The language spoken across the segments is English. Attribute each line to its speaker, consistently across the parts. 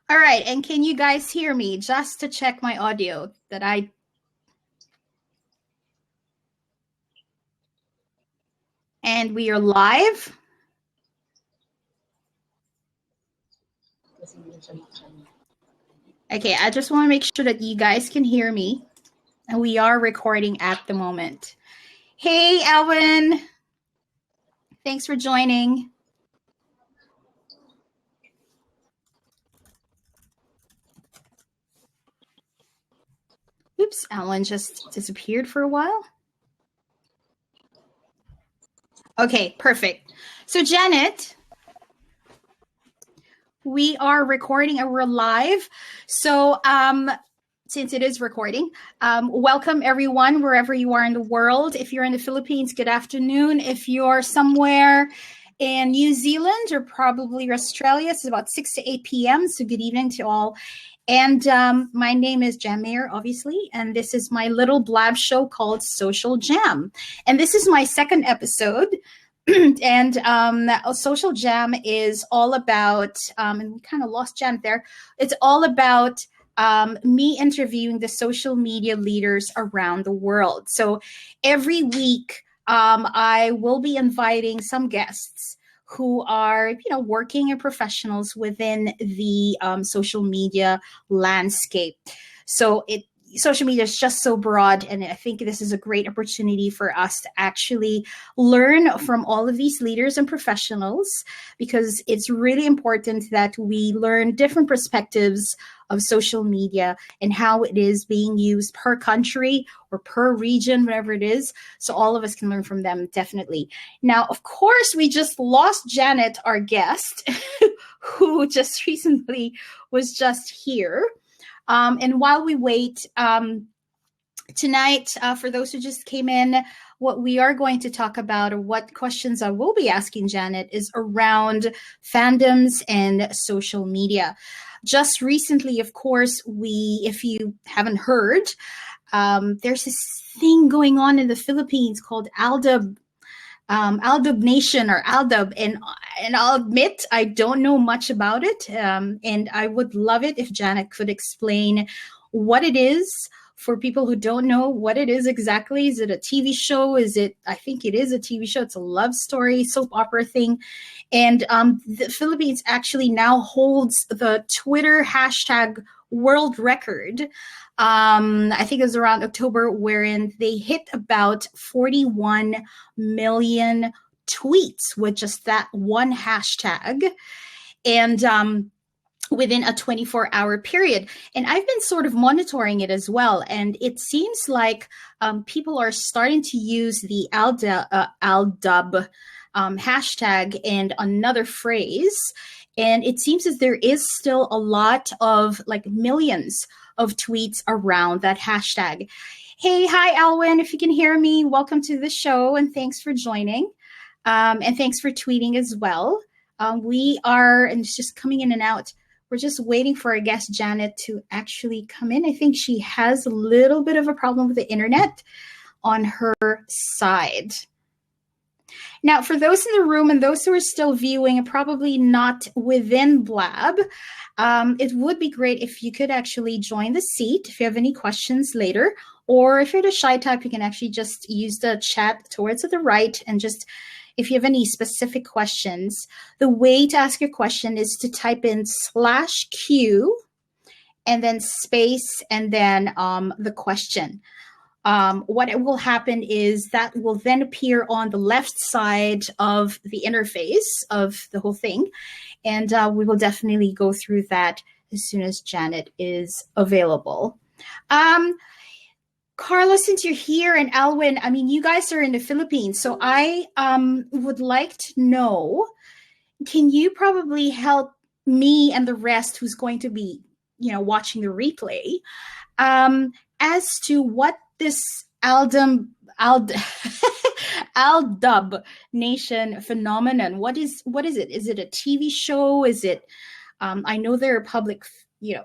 Speaker 1: All right, and can you guys hear me just to check my audio that I and we are live? Okay, I just want to make sure that you guys can hear me. And we are recording at the moment. Hey, Alvin. Thanks for joining. Oops, Alan just disappeared for a while. Okay, perfect. So, Janet, we are recording and we're live. So, since it is recording, welcome everyone, wherever you are in the world. If you're in the Philippines, good afternoon. If you're somewhere in New Zealand or probably Australia, it's about 6 to 8 p.m. So good evening to all. And my name is Jam Mayer, obviously, and this is my little blab show called SocialJam. And this is my second episode. And SocialJam is all about, and we kind of lost Jan there, it's all about me interviewing the social media leaders around the world. So every week, I will be inviting some guests who are, working and professionals within the social media landscape. So social media is just so broad, and I think this is a great opportunity for us to actually learn from all of these leaders and professionals, because it's really important that we learn different perspectives of social media and how it is being used per country or per region, whatever it is. So all of us can learn from them, definitely. Now, of course, we just lost Janet, our guest, who just recently was just here. And while we wait, tonight, for those who just came in, what we are going to talk about, or what questions I will be asking Janet, is around fandoms and social media. Just recently, of course, if you haven't heard, there's this thing going on in the Philippines called Aldab Nation, or Aldab, and I'll admit I don't know much about it, and I would love it if Janet could explain what it is for people who don't know what it is exactly. Is it a TV show? I think it is a TV show. It's a love story, soap opera thing. And the Philippines actually now holds the Twitter hashtag world record. I think it was around October, wherein they hit about 41 million tweets with just that one hashtag. And within a 24-hour period. And I've been sort of monitoring it as well. And it seems like people are starting to use the Aldub hashtag and another phrase. And it seems as there is still a lot of, like, millions of tweets around that hashtag. Hey, hi, Alwyn. If you can hear me, welcome to the show. And thanks for joining. And thanks for tweeting as well. We are, and it's just coming in and out. We're just waiting for our guest, Janet, to actually come in. I think she has a little bit of a problem with the internet on her side. Now, for those in the room and those who are still viewing and probably not within Blab, it would be great if you could actually join the seat if you have any questions later. Or if you're the shy type, you can actually just use the chat towards the right, and just, if you have any specific questions, the way to ask your question is to type in /Q and then space and then the question. What will happen is that will then appear on the left side of the interface of the whole thing. And we will definitely go through that as soon as Janet is available. Carla, since you're here, and Alwyn, I mean, you guys are in the Philippines, so I would like to know, can you probably help me and the rest who's going to be, watching the replay, as to what this Aldub Nation phenomenon, what is it? Is it a TV show? Is it, I know there are public,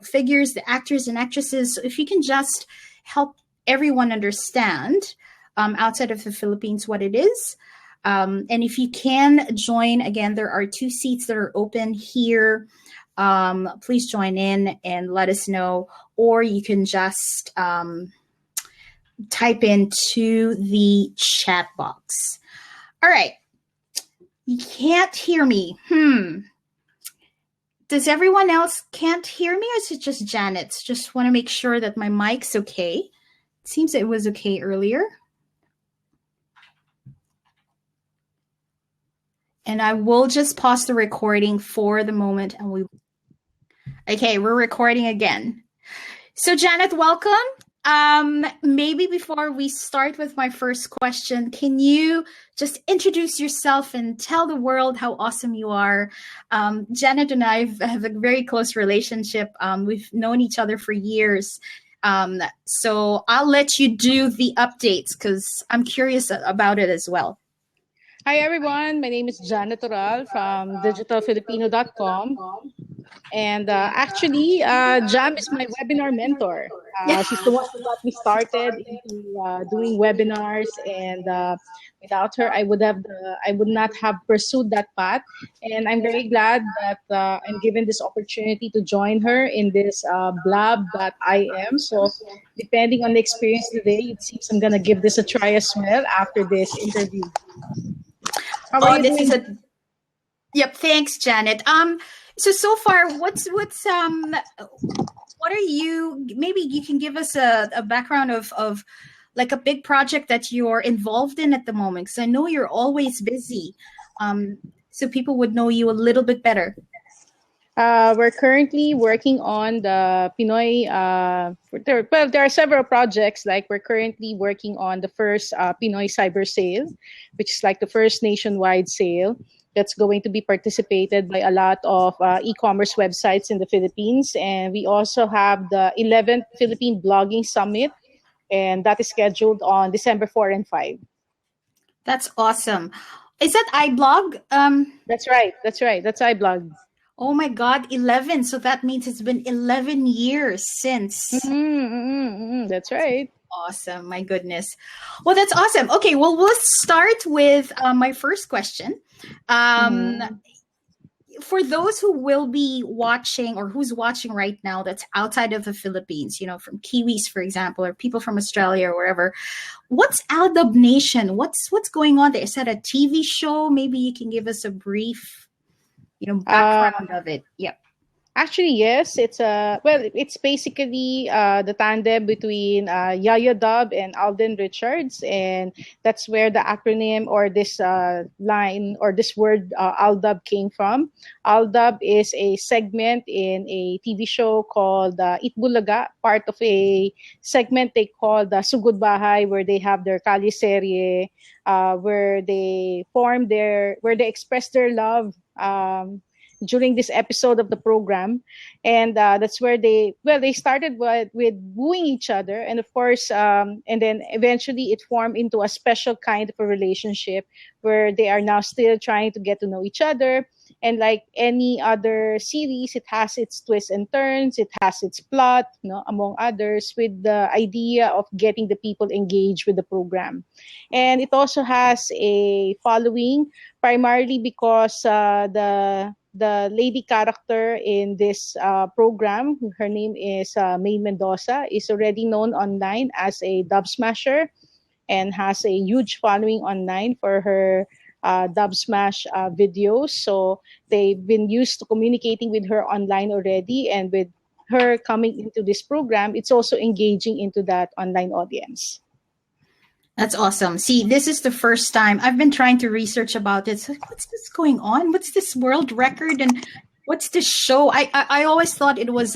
Speaker 1: figures, the actors and actresses. So if you can just help everyone understand outside of the Philippines what it is, And if you can join, again, there are 2 seats that are open here. Please join in and let us know, or you can just type into the chat box. All right. You can't hear me. Does everyone else can't hear me, or is it just Janet's? Just want to make sure that my mic's okay. It seems it was okay earlier. And I will just pause the recording for the moment, and okay, we're recording again. So Janet, welcome. Maybe before we start with my first question, can you just introduce yourself and tell the world how awesome you are? Janet and I have a very close relationship. We've known each other for years. So I'll let you do the updates because I'm curious about it as well.
Speaker 2: Hi everyone, my name is Janet Oral from digitalfilipino.com. And actually, Jam is my webinar mentor. She's the one who got me started into doing webinars, and without her, I would not have pursued that path. And I'm very glad that I'm given this opportunity to join her in this blab that I am. So, depending on the experience today, it seems I'm gonna give this a try as well after this interview.
Speaker 1: Yep. Thanks, Janet. So far, what are you? Maybe you can give us a background of like a big project that you're involved in at the moment, because I know you're always busy. So people would know you a little bit better.
Speaker 2: We're currently working on the Pinoy. There are several projects. Like we're currently working on the first Pinoy cyber sale, which is like the first nationwide sale that's going to be participated by a lot of e-commerce websites in the Philippines. And we also have the 11th Philippine Blogging Summit, and that is scheduled on December 4 and 5.
Speaker 1: That's awesome. Is that iBlog?
Speaker 2: That's right. That's iBlog.
Speaker 1: Oh my God, 11. So that means it's been 11 years since.
Speaker 2: That's right.
Speaker 1: Awesome. My goodness. Well, that's awesome. Okay, well, let's start with my first question. For those who will be watching or who's watching right now that's outside of the Philippines, from Kiwis, for example, or people from Australia or wherever, what's Aldab Nation? What's going on there? Is that a TV show? Maybe you can give us a brief background of it. Yep.
Speaker 2: Actually, yes. It's basically the tandem between Yaya Dub and Alden Richards, and that's where the acronym or this line or this word Aldab came from. Aldab is a segment in a TV show called Itbulaga, part of a segment they call the Sugod Bahay, where they have their Kaliserye, where they express their love during this episode of the program. And that's where they started with wooing each other, and of course and then eventually it formed into a special kind of a relationship where they are now still trying to get to know each other. And like any other series, it has its twists and turns, it has its plot, among others, with the idea of getting the people engaged with the program. And it also has a following, primarily because the lady character in this program, her name is May Mendoza, is already known online as a dub smasher and has a huge following online for her dub smash videos. So they've been used to communicating with her online already, and with her coming into this program, it's also engaging into that online audience.
Speaker 1: That's awesome. See, this is the first time I've been trying to research about it. So what's this going on? What's this world record? And what's this show? I always thought it was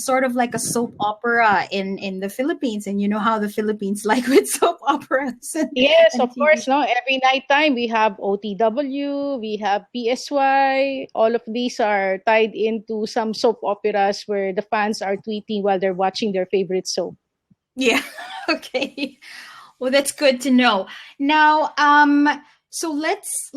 Speaker 1: sort of like a soap opera in the Philippines. And you know how the Philippines like with soap operas.
Speaker 2: Yes, of course. No, every nighttime we have OTW, we have PSY. All of these are tied into some soap operas where the fans are tweeting while they're watching their favorite soap.
Speaker 1: Yeah. Okay. Well, that's good to know. Now, so let's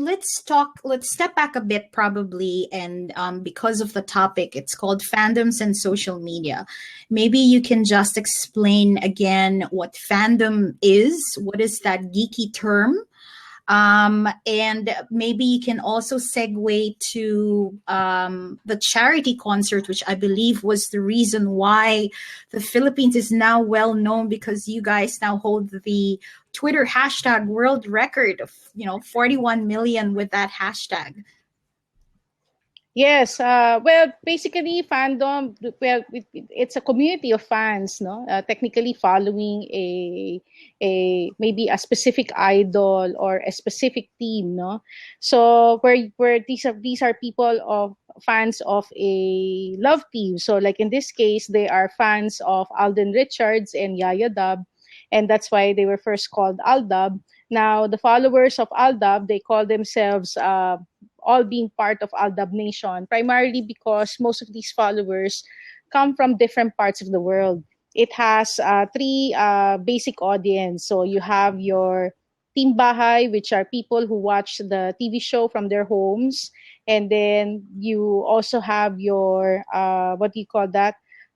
Speaker 1: step back a bit probably. And because of the topic, it's called Fandoms and Social Media. Maybe you can just explain again what fandom is. What is that geeky term? And maybe you can also segue to the charity concert, which I believe was the reason why the Philippines is now well known, because you guys now hold the Twitter hashtag world record of 41 million with that hashtag.
Speaker 2: Yes, well, basically, fandom. Well, it's a community of fans, no? Technically, following a maybe a specific idol or a specific team, no? So where these are people of fans of a love team. So like in this case, they are fans of Alden Richards and Yaya Dub, and that's why they were first called Aldab. Now, the followers of Aldab, they call themselves. All being part of Aldab Nation, primarily because most of these followers come from different parts of the world. It has three basic audience. So you have your Team Bahay, which are people who watch the TV show from their homes. And then you also have your, what do you call that?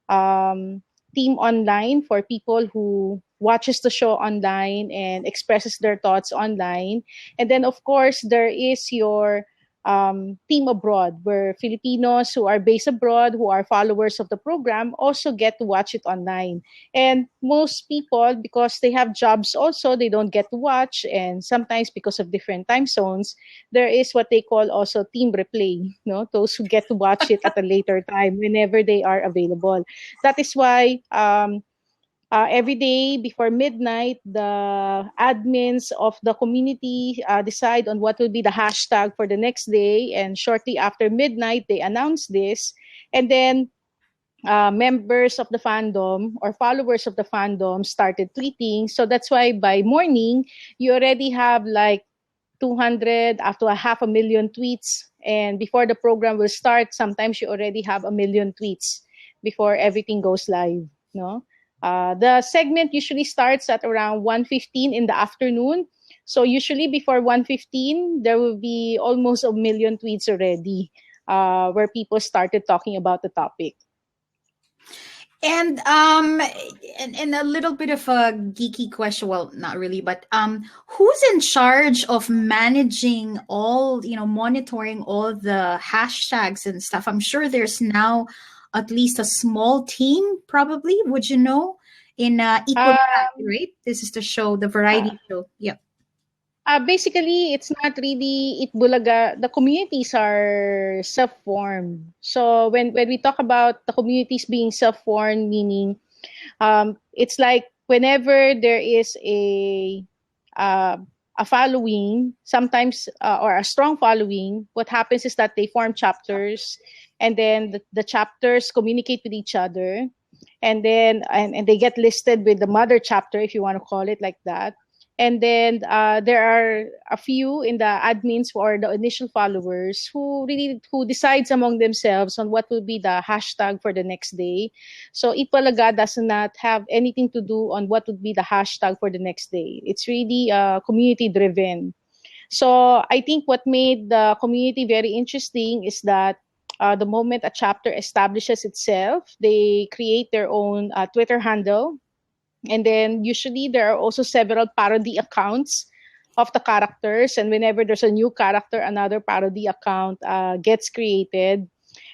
Speaker 2: Team Online, for people who watches the show online and expresses their thoughts online. And then, of course, there is your team abroad, where Filipinos who are based abroad, who are followers of the program, also get to watch it online. And most people, because they have jobs also, they don't get to watch. And sometimes because of different time zones, there is what they call also team replay, no? Those who get to watch it at a later time whenever they are available. That is why every day before midnight, the admins of the community decide on what will be the hashtag for the next day. And shortly after midnight, they announce this. And then members of the fandom or followers of the fandom started tweeting. So that's why by morning, you already have like 200 up to a half a million tweets. And before the program will start, sometimes you already have a million tweets before everything goes live. No? The segment usually starts at around 1:15 in the afternoon. So usually before 1:15, there will be almost a million tweets already where people started talking about the topic.
Speaker 1: And a little bit of a geeky question. Well, not really, but who's in charge of managing all, monitoring all the hashtags and stuff? I'm sure there's now at least a small team, probably. Would you know? In Equal, right? This is the show, the variety show. Yep.
Speaker 2: Basically, it's not really Itbulaga. The communities are self-formed. So when we talk about the communities being self-formed, meaning it's like whenever there is a following, sometimes or a strong following, what happens is that they form chapters, and then the chapters communicate with each other, and then and they get listed with the mother chapter, if you want to call it like that. And then there are a few in the admins or the initial followers who decides among themselves on what will be the hashtag for the next day. So Itpalaga does not have anything to do on what would be the hashtag for the next day. It's really community driven. So I think what made the community very interesting is that the moment a chapter establishes itself, they create their own Twitter handle. And then usually there are also several parody accounts of the characters. And whenever there's a new character, another parody account gets created.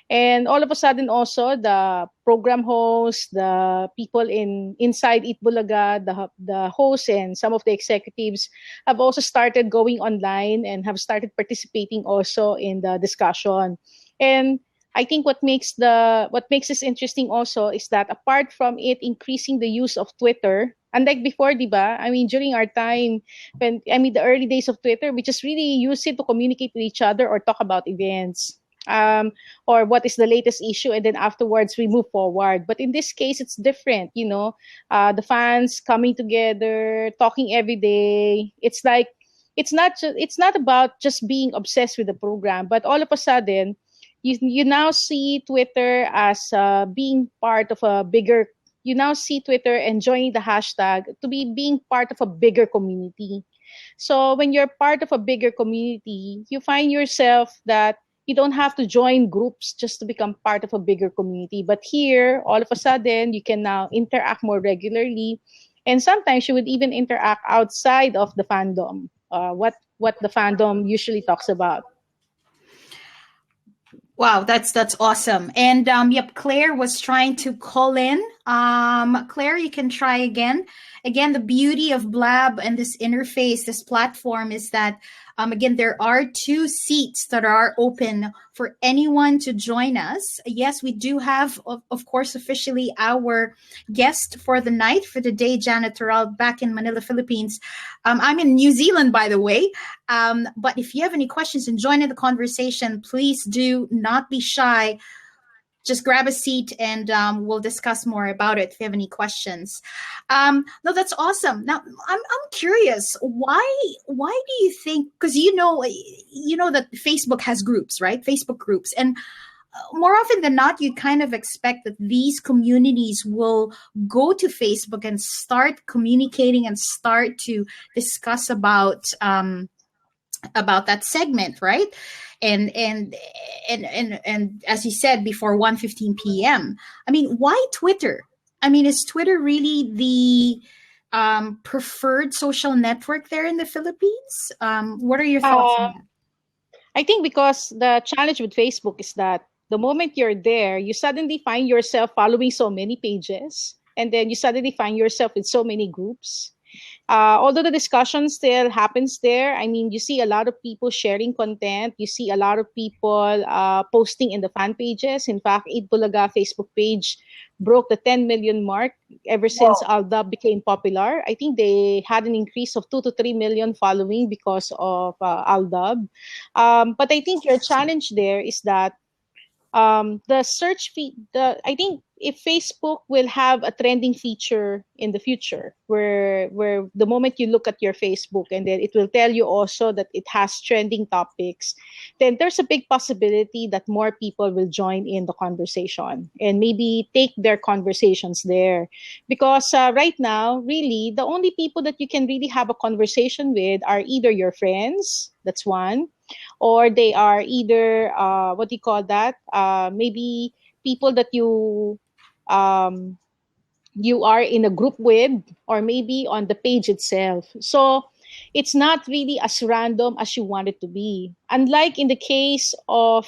Speaker 2: And all of a sudden also the program hosts, the people inside Itbulaga, the hosts and some of the executives have also started going online and have started participating also in the discussion. And I think what makes this interesting also is that apart from it increasing the use of Twitter, unlike before, diba? I mean, during our time, the early days of Twitter, we just really use it to communicate with each other or talk about events. Or what is the latest issue, and then afterwards we move forward. But in this case, it's different, the fans coming together, talking every day. It's like, it's not about just being obsessed with the program, but all of a sudden, you now see Twitter as being part of a bigger. You now see Twitter enjoying the hashtag to be being part of a bigger community. So when you're part of a bigger community, you find yourself that you don't have to join groups just to become part of a bigger community. But here, all of a sudden, you can now interact more regularly. And sometimes you would even interact outside of the fandom. what the fandom usually talks about.
Speaker 1: Wow, that's awesome. And yep, Claire was trying to call in. Claire, you can try again. Again, the beauty of Blab and this interface, this platform is that again, there are 2 seats that are open for anyone to join us. Yes, we do have, of course, officially our guest for the night, for the day, Janet Terrell, back in Manila, Philippines. I'm in New Zealand, by the way. But if you have any questions and join in the conversation, please do not be shy. Just grab a seat and we'll discuss more about it if you have any questions. No, that's awesome. Now, I'm curious, why do you think? Because you know that Facebook has groups, right? Facebook groups, and more often than not, you kind of expect that these communities will go to Facebook and start communicating and start to discuss about that segment, right? And as you said, before 1:15 p.m. I mean, why Twitter? I mean, is Twitter really the preferred social network there in the Philippines? What are your thoughts on
Speaker 2: Uh,
Speaker 1: that?
Speaker 2: I think because the challenge with Facebook is that the moment you're there, you suddenly find yourself following so many pages, and then you suddenly find yourself in so many groups. Although the discussion still happens there, I mean, you see a lot of people sharing content. You see a lot of people posting in the fan pages. In fact, Eat Bulaga Facebook page broke the 10 million mark ever since Aldab became popular. I think they had an increase of 2 to 3 million following because of Aldab. But I think your challenge there is that the search feed, I think if Facebook will have a trending feature in the future where the moment you look at your Facebook and then it will tell you also that it has trending topics, then there's a big possibility that more people will join in the conversation and maybe take their conversations there. Because right now, really, the only people that you can really have a conversation with are either your friends, that's one, or they are either what do you call that? Maybe people that um, you are in a group with, or maybe on the page itself. So it's not really as random as you want it to be. Unlike in the case of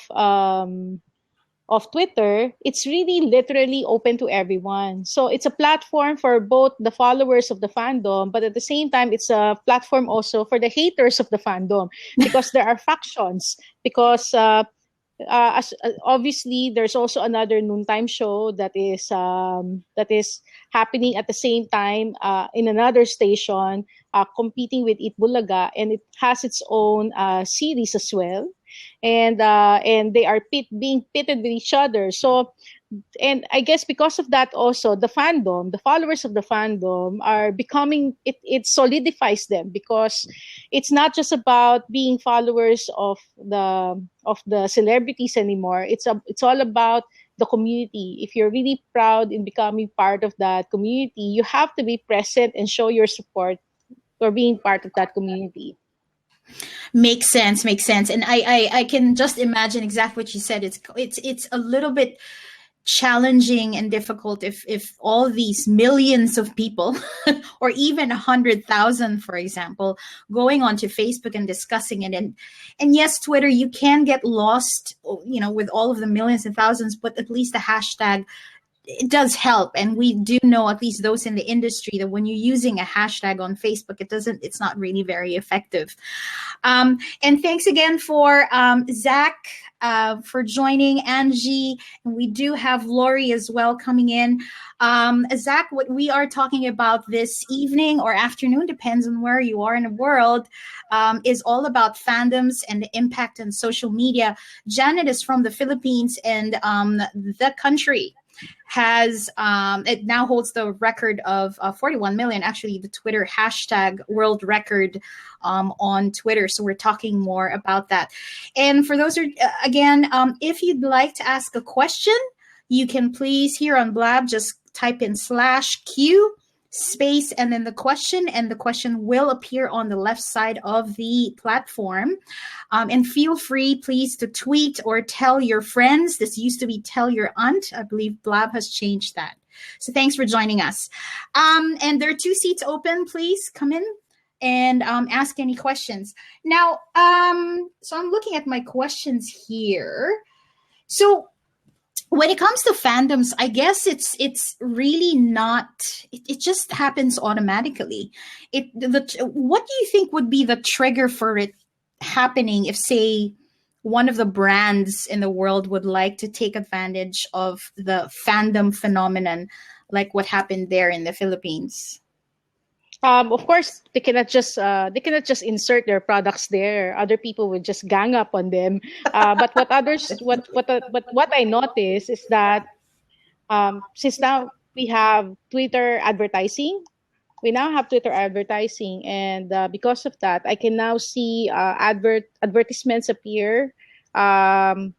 Speaker 2: Twitter, it's really literally open to everyone. So it's a platform for both the followers of the fandom, but at the same time, it's a platform also for the haters of the fandom because there are factions. Because obviously, there's also another noontime show that is happening at the same time in another station, competing with Eat Bulaga, and it has its own series as well, and they are being pitted with each other. So, and I guess because of that also, the fandom, the followers of the fandom are becoming, it solidifies them, because it's not just about being followers of the celebrities anymore. It's all about the community. If you're really proud in becoming part of that community, you have to be present and show your support for being part of that community.
Speaker 1: Makes sense, makes sense. And I can just imagine exactly what you said. It's a little bit challenging and difficult if all these millions of people or even 100,000, for example, going onto Facebook and discussing it. And yes, Twitter, you can get lost, with all of the millions and thousands, but at least the hashtag, it does help. And we do know, at least those in the industry, that when you're using a hashtag on Facebook, it's not really very effective. And thanks again for Zach for joining, Angie. And we do have Lori as well coming in. Zach, what we are talking about this evening or afternoon, depends on where you are in the world, is all about fandoms and the impact on social media. Janet is from the Philippines, and the country has it now holds the record of 41 million, actually the Twitter hashtag world record on Twitter. So we're talking more about that. And for those again, if you'd like to ask a question, you can please, here on Blab, just type in /Q space and then the question, and the question will appear on the left side of the platform. And feel free, please, to tweet or tell your friends. This used to be tell your aunt. I believe Blab has changed that. So thanks for joining us. And there are 2 seats open. Please come in. and ask any questions. Now, so I'm looking at my questions here. So when it comes to fandoms, I guess it's really not. It just happens automatically. What do you think would be the trigger for it happening? If, say, one of the brands in the world would like to take advantage of the fandom phenomenon, like what happened there in the Philippines.
Speaker 2: Of course, they cannot just insert their products there. Other people would just gang up on them. But what others but what I notice is that since now we have Twitter advertising, we now have Twitter advertising, and because of that, I can now see advertisements appear while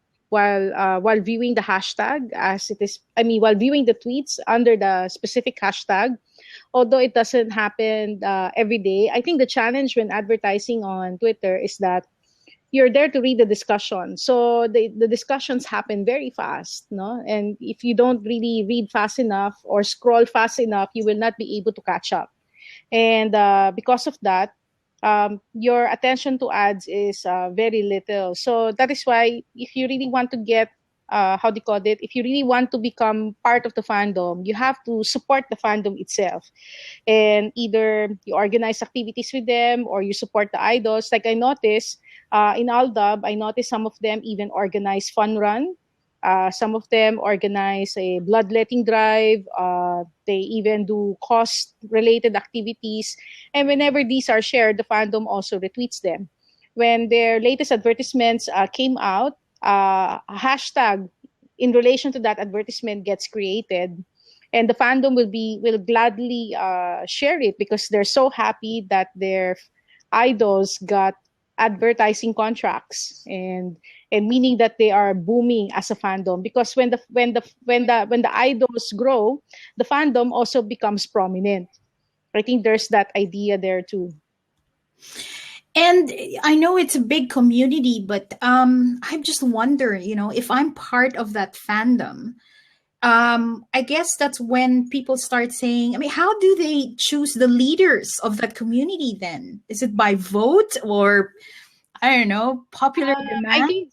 Speaker 2: viewing the hashtag as it is. I mean, while viewing the tweets under the specific hashtag. Although it doesn't happen every day, I think the challenge when advertising on Twitter is that you're there to read the discussion. So the discussions happen very fast, no? And if you don't really read fast enough or scroll fast enough, you will not be able to catch up. And because of that, your attention to ads is very little. So that is why if you really want to get how do you call it? If you really want to become part of the fandom, you have to support the fandom itself. And either you organize activities with them or you support the idols. Like I noticed in Aldab, I noticed some of them even organize fun run. Some of them organize a bloodletting drive. They even do cost-related activities. And whenever these are shared, the fandom also retweets them. When their latest advertisements came out, a hashtag in relation to that advertisement gets created, and the fandom will gladly share it because they're so happy that their idols got advertising contracts, and meaning that they are booming as a fandom, because when the idols grow, the fandom also becomes prominent. I think there's that idea there too.
Speaker 1: And I know it's a big community, but I just wonder, if I'm part of that fandom, I guess that's when people start saying, I mean, how do they choose the leaders of that community then? Is it by vote or, I don't know, popular
Speaker 2: I
Speaker 1: demand?
Speaker 2: think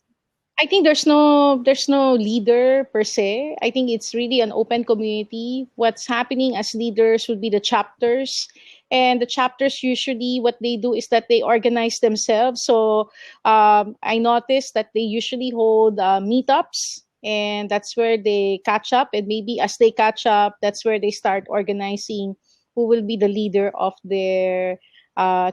Speaker 2: I think there's no leader per se. I think it's really an open community. What's happening as leaders would be the chapters. And the chapters usually what they do is that they organize themselves. So I noticed that they usually hold meetups, and that's where they catch up. And maybe as they catch up, that's where they start organizing who will be the leader of their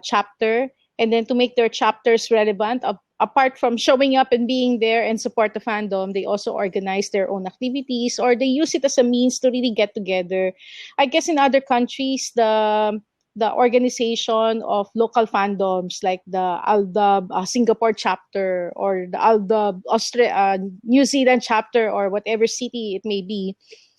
Speaker 2: chapter. And then to make their chapters relevant, apart from showing up and being there and support the fandom, they also organize their own activities, or they use it as a means to really get together. I guess in other countries, the organization of local fandoms like the Aldab Singapore chapter or the Aldab New Zealand chapter, or whatever city it may be,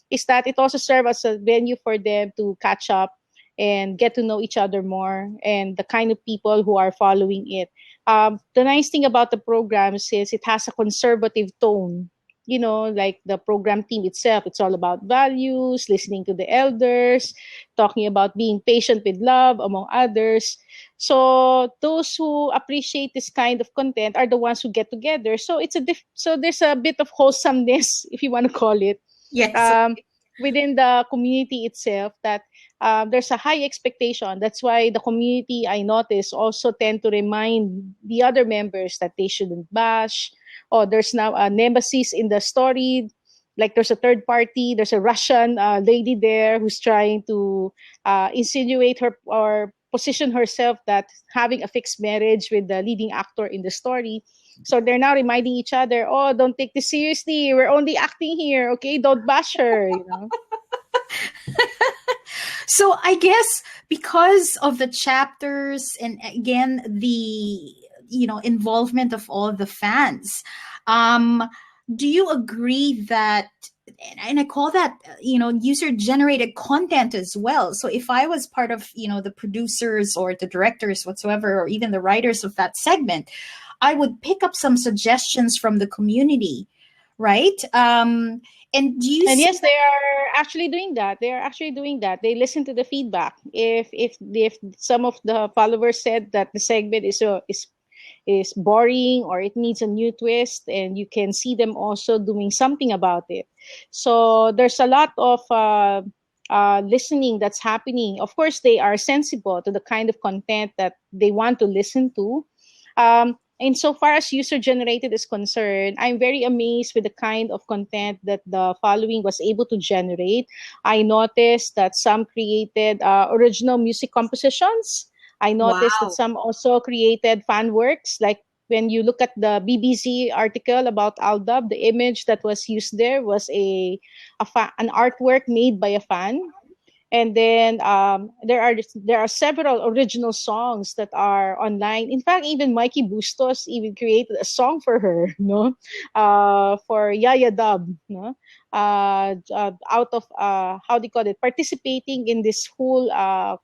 Speaker 2: is that it also serves as a venue for them to catch up and get to know each other more and the kind of people who are following it. The nice thing about the programs is it has a conservative tone. Like the program team itself, it's all about values, listening to the elders, talking about being patient with love, among others. So those who appreciate this kind of content are the ones who get together. So so there's a bit of wholesomeness, if you want to call it,
Speaker 1: Yes.
Speaker 2: um, within the community itself, that there's a high expectation. That's why the community, I notice, also tend to remind the other members that they shouldn't bash. Oh, there's now a nemesis in the story. Like there's a third party, there's a Russian lady there who's trying to insinuate her or position herself that having a fixed marriage with the leading actor in the story. So they're now reminding each other, oh, don't take this seriously. We're only acting here, okay? Don't bash her.
Speaker 1: So I guess because of the chapters and again the involvement of all the fans, um, do you agree that, and I call that user generated content as well. So if I was part of the producers or the directors whatsoever, or even the writers of that segment, I would pick up some suggestions from the community, right? And do you
Speaker 2: And
Speaker 1: see
Speaker 2: yes, they are actually doing that. They are actually doing that. They listen to the feedback. If some of the followers said that the segment is boring or it needs a new twist, and you can see them also doing something about it. So there's a lot of listening that's happening. Of course, they are sensible to the kind of content that they want to listen to. Insofar as user generated is concerned, I'm very amazed with the kind of content that the following was able to generate. I noticed that some created original music compositions. I noticed that
Speaker 1: wow.
Speaker 2: some also created fan works. Like when you look at the BBC article about Aldab, the image that was used there was an artwork made by a fan. And then there are several original songs that are online. In fact, even Mikey Bustos even created a song for her, no, for Yaya Dub, no, out of how do you call it, participating in this whole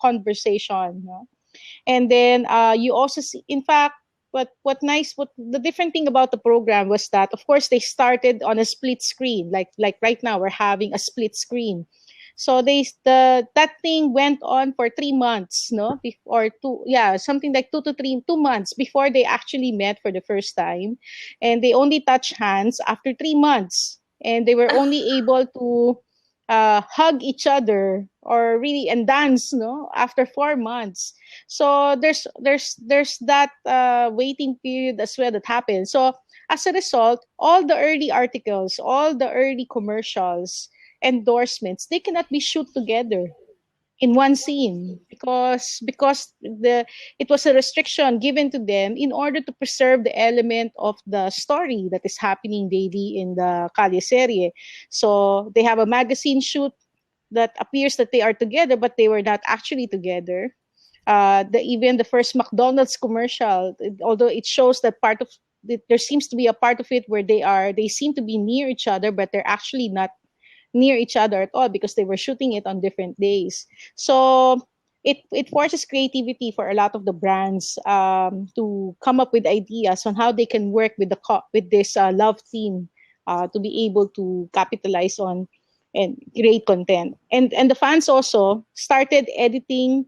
Speaker 2: conversation, no? And then you also see, in fact, what the different thing about the program was that, of course, they started on a split screen, like right now we're having a split screen. So that thing went on for 3 months, no, or two, yeah, something like 2 months before they actually met for the first time, and they only touched hands after 3 months, and they were only able to hug each other or really and dance, no, after 4 months. So there's that waiting period as well that happens. So as a result, all the early articles, all the early commercials, endorsements, they cannot be shoot together in one scene because the it was a restriction given to them in order to preserve the element of the story that is happening daily in the Calle Serie. So they have a magazine shoot that appears that they are together, but they were not actually together. Even the first McDonald's commercial, although it shows that there seems to be a part of it where they seem to be near each other, but they're actually not near each other at all because they were shooting it on different days. So it forces creativity for a lot of the brands to come up with ideas on how they can work with with this love theme to be able to capitalize on and create content. And the fans also started editing,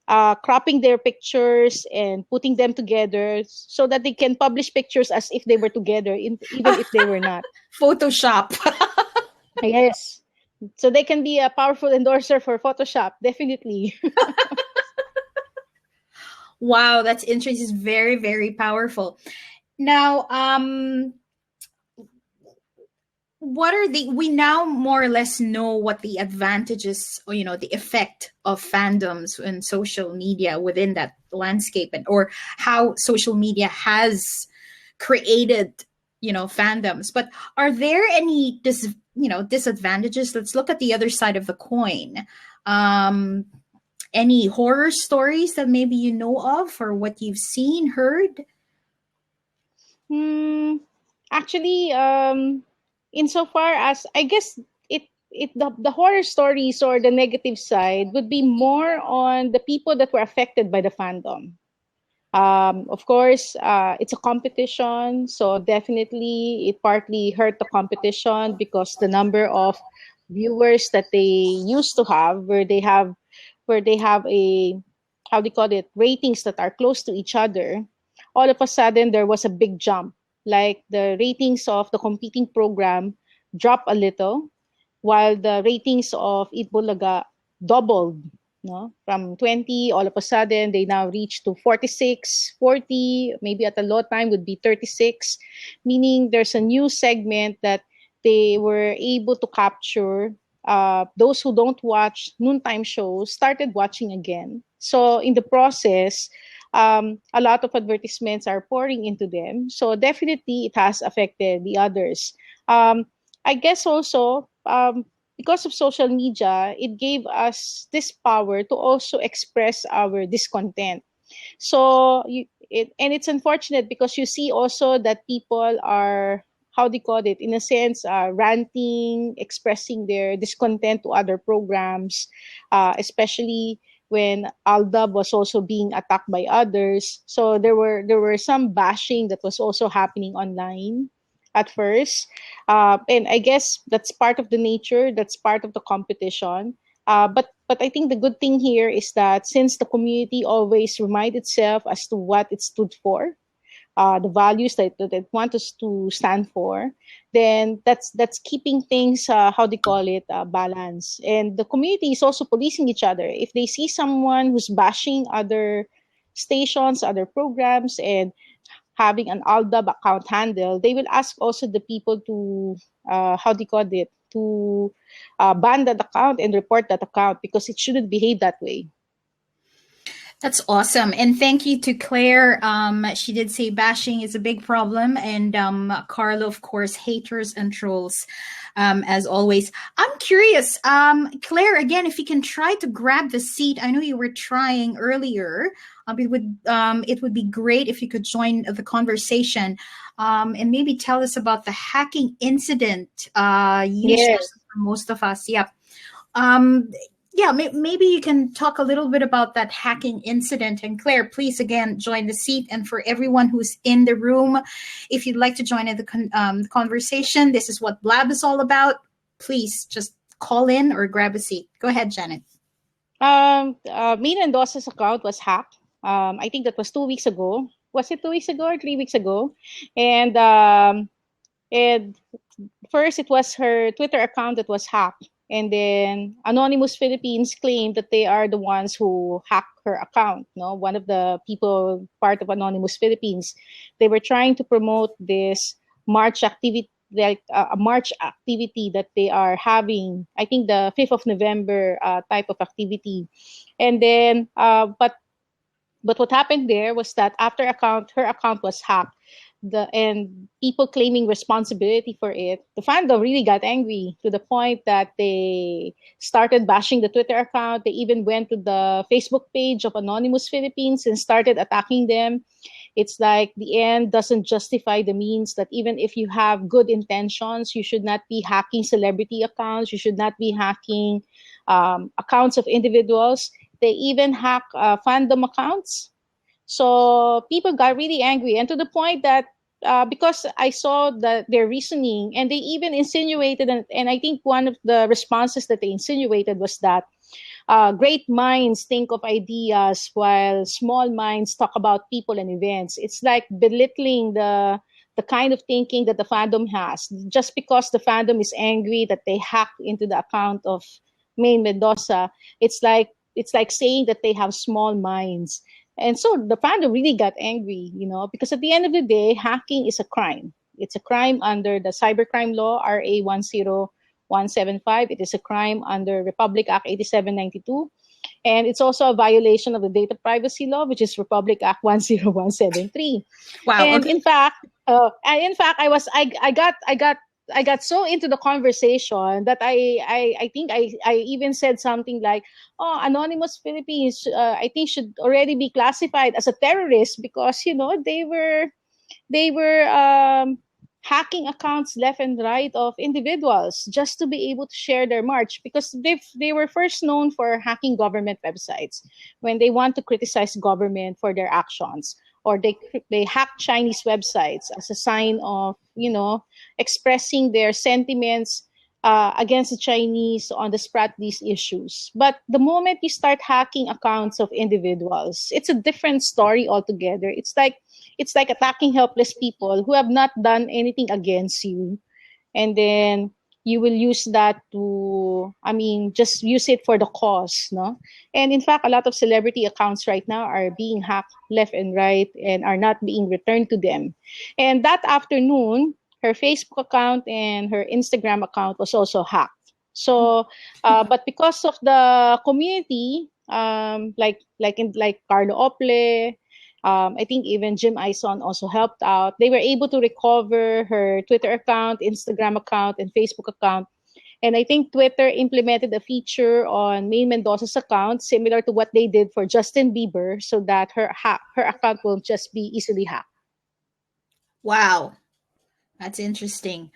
Speaker 2: cropping their pictures and putting them together so that they can publish pictures as if they were together, even if they were not.
Speaker 1: Photoshop?
Speaker 2: Yes. So they can be a powerful endorser for Photoshop, definitely.
Speaker 1: Wow, that's interesting. It's very, very powerful. Now, what are we now more or less know what the advantages, or the effect of fandoms and social media within that landscape, and or how social media has created fandoms. But are there any disadvantages? Let's look at the other side of the coin. um any horror stories that maybe you know of, or what you've seen, heard?
Speaker 2: Hmm. Actually, insofar as I guess the horror stories or the negative side would be more on the people that were affected by the fandom. Of course, it's a competition, so definitely it partly hurt the competition because the number of viewers that they used to have, where they have a, how do you call it, ratings that are close to each other, all of a sudden there was a big jump. Like the ratings of the competing program dropped a little, while the ratings of Itbulaga doubled, no? From 20, all of a sudden, they now reach to 46, 40, maybe at a low time would be 36, meaning there's a new segment that they were able to capture. Those who don't watch noontime shows started watching again. So in the process, a lot of advertisements are pouring into them. So definitely it has affected the others. I guess also, because of social media, it gave us this power to also express our discontent. So and it's unfortunate because you see also that people are, how do you call it, in a sense, ranting, expressing their discontent to other programs, especially when Aldab was also being attacked by others. So there were some bashing that was also happening online. at first. And I guess that's part of the nature, that's part of the competition. But I think the good thing here is that since the community always remind itself as to what it stood for, the values that it wants us to stand for, then that's keeping things, how they call it, balance. And the community is also policing each other. If they see someone who's bashing other stations, other programs, and having an ALDAB account handle, they will ask also the people to, how do you call it, to ban that account and report that account because it shouldn't behave that way.
Speaker 1: That's awesome. And thank you to Claire. She did say bashing is a big problem. And Carlo, of course, haters and trolls, as always. I'm curious, Claire, again, if you can try to grab the seat. I know you were trying earlier. It would be great if you could join the conversation, and maybe tell us about the hacking incident you shared
Speaker 2: Yes.
Speaker 1: for most of us. Yep. Um, yeah, maybe you can talk a little bit about that hacking incident. And Claire, please again join the seat. And for everyone who's in the room, if you'd like to join in the conversation, this is what Blab is all about. Please just call in or grab a seat. Go ahead, Janet.
Speaker 2: Me and Mendoza's account was hacked. I think that was 2 weeks ago. Was it 2 weeks ago or 3 weeks ago? And and first it was her Twitter account that was hacked. And then Anonymous Philippines claimed that they are the ones who hacked her account. No, one of the people part of Anonymous Philippines, they were trying to promote this March activity, like a March activity that they are having. I think the 5th of November type of activity. And then, but what happened there was that after her account was hacked, and people claiming responsibility for it, the fandom really got angry to the point that they started bashing the Twitter account. They even went to the Facebook page of Anonymous Philippines and started attacking them. It's like the end doesn't justify the means, that even if you have good intentions, you should not be hacking celebrity accounts. You should not be hacking accounts of individuals. They even hack fandom accounts. So people got really angry, and to the point that because I saw their reasoning, and they even insinuated, and I think one of the responses that they insinuated was that great minds think of ideas while small minds talk about people and events. It's like belittling the kind of thinking that the fandom has. Just because the fandom is angry that they hacked into the account of Maine Mendoza, it's like saying that they have small minds. And so the fandom really got angry, because at the end of the day, hacking is a crime. It's a crime under the cybercrime law, RA 10175. It is a crime under Republic Act 8792. And it's also a violation of the data privacy law, which is Republic Act 10173.
Speaker 1: Wow.
Speaker 2: And
Speaker 1: Okay.
Speaker 2: in fact, I got so into the conversation that I think I even said something like, "Oh, Anonymous Philippines, I think should already be classified as a terrorist because they were hacking accounts left and right of individuals just to be able to share their march, because they were first known for hacking government websites when they want to criticize government for their actions, or they hack Chinese websites as a sign of expressing their sentiments against the Chinese on the Spratleys issues. But the moment you start hacking accounts of individuals, it's a different story altogether. It's like attacking helpless people who have not done anything against you, and then you will use that to, just use it for the cause, no? And in fact, a lot of celebrity accounts right now are being hacked left and right and are not being returned to them. And that afternoon, her Facebook account and her Instagram account was also hacked. So, but because of the community, like Carlo Ople, I think even Jim Ison also helped out. They were able to recover her Twitter account, Instagram account, and Facebook account. And I think Twitter implemented a feature on Maine Mendoza's account, similar to what they did for Justin Bieber, so that her account will just be easily hacked.
Speaker 1: Wow. That's interesting.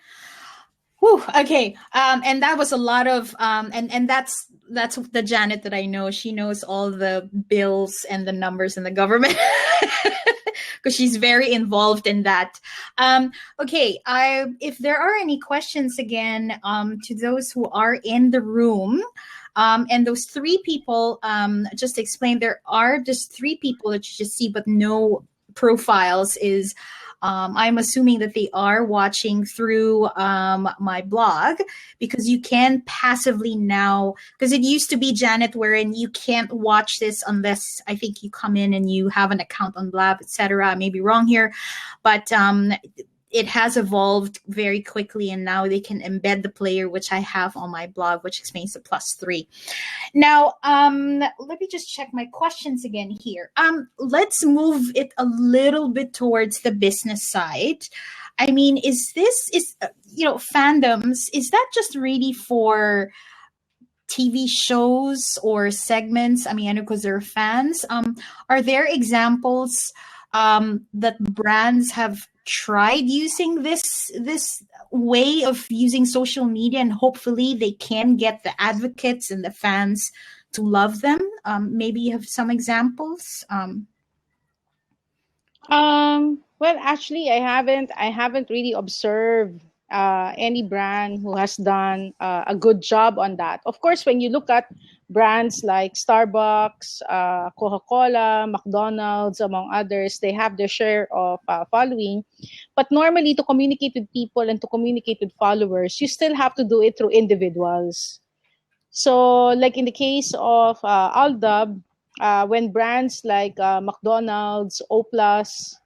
Speaker 1: Whew, okay. And that was a lot of, and that's that's the Janet that I know. She knows all the bills and the numbers in the government because she's very involved in that. Okay, I if there are any questions again to those who are in the room. And those three people, just to explain, there are just three people that you just see, but no profiles. Is I'm assuming that they are watching through my blog because you can passively now, because it used to be Janet wherein you can't watch this unless I think you come in and you have an account on Blab, etc. I may be wrong here, but it has evolved very quickly, and now they can embed the player, which I have on my blog, which explains the +3. Now, let me just check my questions again here. Let's move it a little bit towards the business side. I mean, is fandoms? Is that just really for TV shows or segments? I mean, I know because they're fans. Are there examples that brands have tried using this way of using social media, and hopefully they can get the advocates and the fans to love them? Maybe you have some examples.
Speaker 2: Well, actually, I haven't really observed any brand who has done a good job on that. Of course, when you look at brands like Starbucks, Coca-Cola, McDonald's, among others, they have their share of following. But normally, to communicate with people and to communicate with followers, you still have to do it through individuals. So, like in the case of Aldab, when brands like McDonald's, Oplus,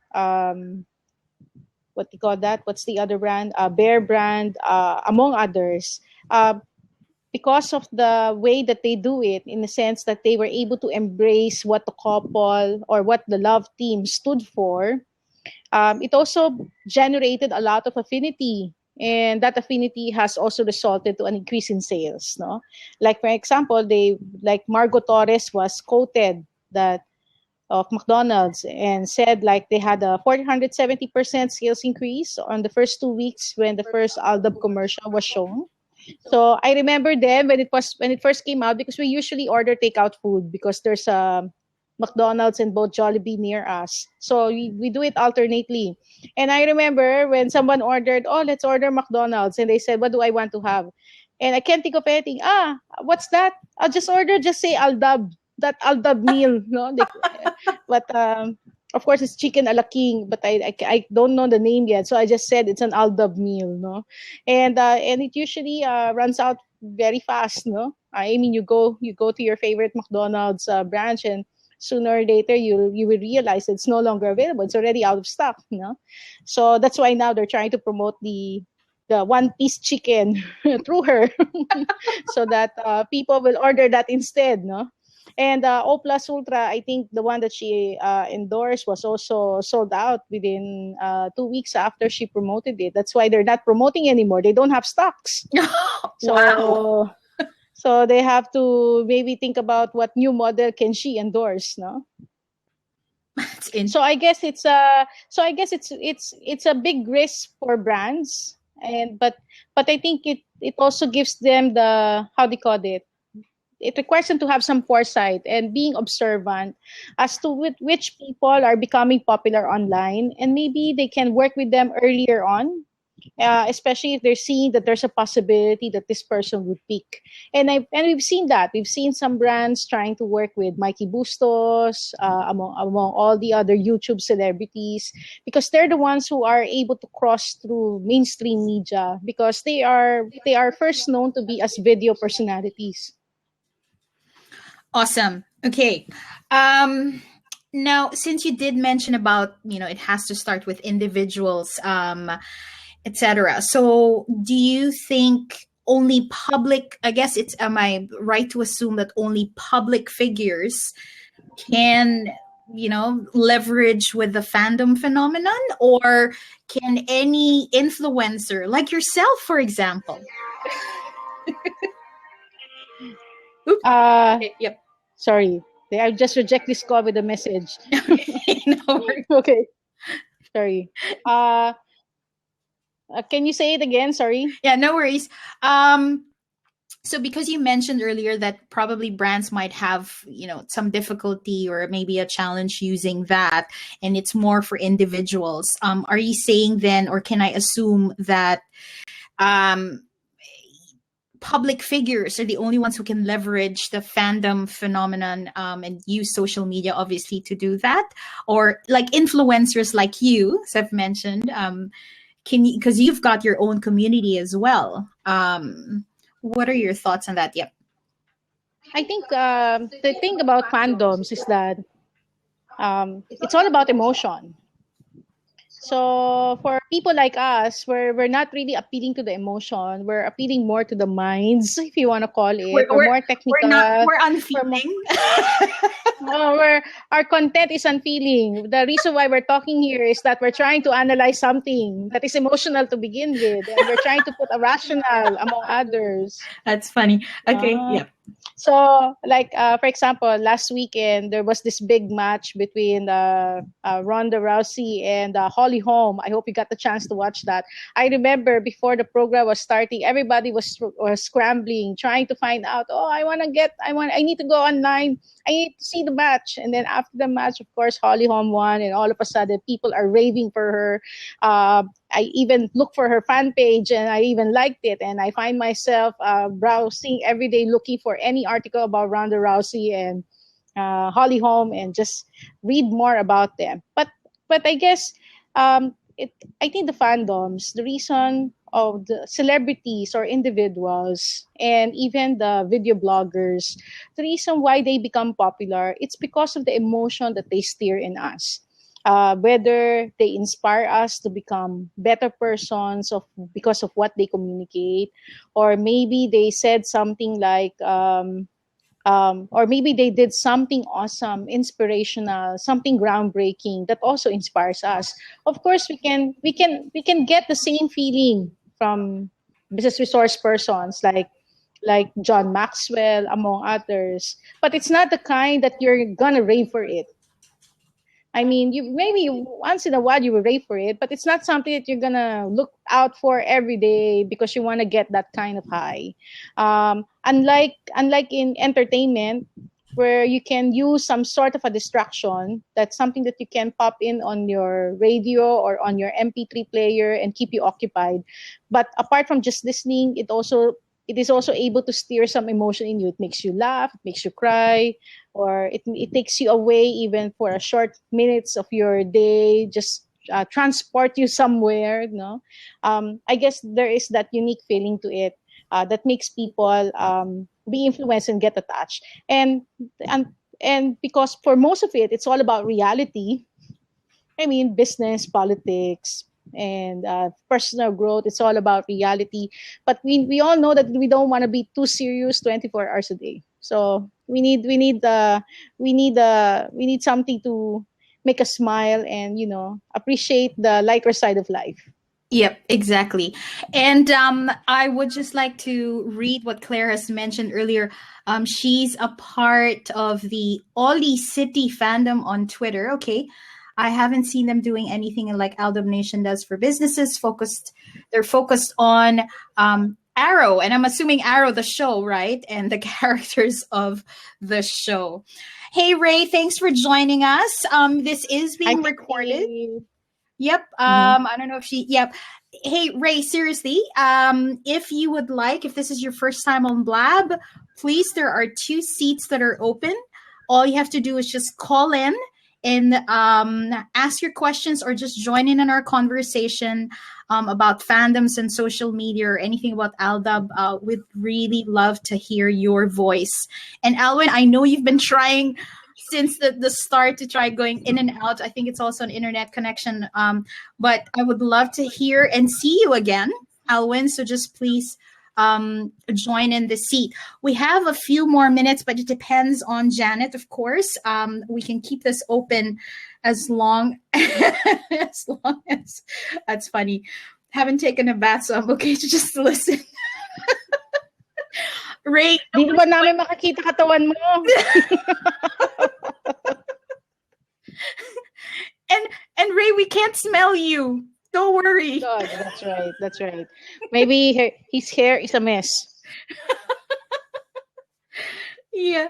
Speaker 2: what do you call that? What's the other brand? Bear brand, among others. Because of the way that they do it, in the sense that they were able to embrace what the couple or what the love team stood for, it also generated a lot of affinity. And that affinity has also resulted to an increase in sales. No, like for example, like Margot Torres was quoted that of McDonald's and said like they had a 470% sales increase on the first 2 weeks when the first Aldab commercial was shown. So I remember them when it first came out, because we usually order takeout food because there's a McDonald's and both Jollibee near us. So we do it alternately. And I remember when someone ordered, oh, let's order McDonald's. And they said, what do I want to have? And I can't think of anything. What's that? I'll just order, just say Aldab, that Aldab meal. No, but of course it's chicken a la king, but I don't know the name yet. So I just said it's an Aldab meal. No, and it usually runs out very fast. No, I mean you go to your favorite McDonald's branch, and sooner or later you will realize it's no longer available. It's already out of stock. No, so that's why now they're trying to promote the one piece chicken through her, so that people will order that instead. No. And O Plus Ultra, I think the one that she endorsed was also sold out within 2 weeks after she promoted it. That's why they're not promoting anymore. They don't have stocks. So,
Speaker 1: Wow.
Speaker 2: So they have to maybe think about what new model can she endorse, no? So I guess it's a big risk for brands, but I think it also gives them the, how do you call it? It requires them to have some foresight and being observant as to which people are becoming popular online, and maybe they can work with them earlier on, especially if they're seeing that there's a possibility that this person would peak. And we've seen that. We've seen some brands trying to work with Mikey Bustos, among all the other YouTube celebrities, because they're the ones who are able to cross through mainstream media, because they are first known to be as video personalities.
Speaker 1: Awesome. Okay. Now, since you did mention about, it has to start with individuals, etc. So do you think only public, I guess am I right to assume that only public figures can, leverage with the fandom phenomenon, or can any influencer like yourself, for example?
Speaker 2: Oops.
Speaker 1: Okay, yep.
Speaker 2: Sorry. I just reject this call with a message.
Speaker 1: No
Speaker 2: okay. Sorry. Can you say it again? Sorry.
Speaker 1: Yeah, no worries. So because you mentioned earlier that probably brands might have, some difficulty or maybe a challenge using that, and it's more for individuals. Are you saying then, or can I assume that um, public figures are the only ones who can leverage the fandom phenomenon, and use social media obviously to do that, or like influencers like you, as I've mentioned, can you, because you've got your own community as well. What are your thoughts on that? Yep.
Speaker 2: I think the thing about fandoms is that it's all about emotion. So for people like us, we're not really appealing to the emotion. We're appealing more to the minds, if you want to call it.
Speaker 1: we're
Speaker 2: We're
Speaker 1: we're,
Speaker 2: more
Speaker 1: we're not
Speaker 2: technical.
Speaker 1: we're
Speaker 2: We're more,
Speaker 1: unfeeling.
Speaker 2: we're, our content is unfeeling. The reason why we're talking here is that we're trying to analyze something that is emotional to begin with, and we're trying to put a rational among others.
Speaker 1: That's funny. Okay.
Speaker 2: Uh,
Speaker 1: Yep.
Speaker 2: so, like for example, last weekend there was this big match between Ronda Rousey and Holly Holm. I hope you got the chance to watch that. I remember before the program was starting, everybody was scrambling, trying to find out. Oh, I need to go online. I need to see the match. And then after the match, of course, Holly Holm won, and all of a sudden, people are raving for her. I even looked for her fan page and I even liked it. And I find myself browsing every day looking for any article about Ronda Rousey and Holly Holm and just read more about them. But I guess I think the fandoms, the reason of the celebrities or individuals and even the video bloggers, the reason why they become popular, it's because of the emotion that they stir in us. Whether they inspire us to become better persons because of what they communicate, or maybe they said something like or maybe they did something awesome, inspirational, something groundbreaking that also inspires us. Of course, we can get the same feeling from business resource persons like John Maxwell, among others. But it's not the kind that you're gonna rave for it. I mean, you maybe once in a while you will rave for it, but it's not something that you're gonna look out for every day because you want to get that kind of high. Unlike in entertainment, where you can use some sort of a distraction, that's something that you can pop in on your radio or on your MP3 player and keep you occupied. But apart from just listening, it is also able to steer some emotion in you. It makes you laugh, it makes you cry, or it takes you away even for a short minutes of your day, just transport you somewhere. No, I guess there is that unique feeling to it that makes people be influenced and get attached. And and because for most of it, it's all about reality. I mean, business, politics, and personal growth. It's all about reality. But we all know that we don't want to be too serious 24 hours a day. So we need something to make us smile and appreciate the lighter side of life.
Speaker 1: Yep, exactly. And I would just like to read what Claire has mentioned earlier. She's a part of the Ollie City fandom on Twitter. Okay. I haven't seen them doing anything like Aldom Nation does for businesses. They're focused on Arrow, and I'm assuming Arrow, the show, right? And the characters of the show. Hey, Ray, thanks for joining us. This is
Speaker 2: I
Speaker 1: being
Speaker 2: think
Speaker 1: recorded. Yep.
Speaker 2: Mhm.
Speaker 1: I don't know if she. Yep. Hey, Ray. Seriously. If you would like, if this is your first time on Blab, please. There are 2 seats that are open. All you have to do is just call in and ask your questions, or just join in on our conversation about fandoms and social media, or anything about Aldab. We'd really love to hear your voice. And Alwyn, I know you've been trying since the start to try going in and out. I think it's also an internet connection. But I would love to hear and see you again, Alwyn. So just please join in the seat. We have a few more minutes, but it depends on Janet, of course. We can keep this open as long as long as that's funny. Haven't taken a bath, so I'm okay to just listen. Ray,
Speaker 2: Di ba namin makakita katawan mo?
Speaker 1: and Ray, we can't smell you. Don't worry.
Speaker 2: God, that's right. Maybe his hair is a mess.
Speaker 1: Yeah.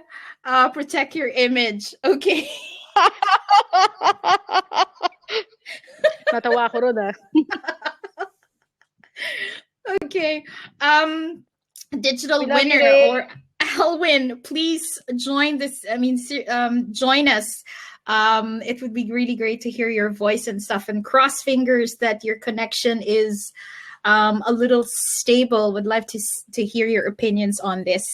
Speaker 1: Protect your image. Okay.
Speaker 2: Natawa ko ron ah.
Speaker 1: Okay. Digital
Speaker 2: We love you,
Speaker 1: winner
Speaker 2: Ray.
Speaker 1: or Alwyn, please join this. I mean, join us. It would be really great to hear your voice and stuff. And cross fingers that your connection is a little stable. Would love to hear your opinions on this.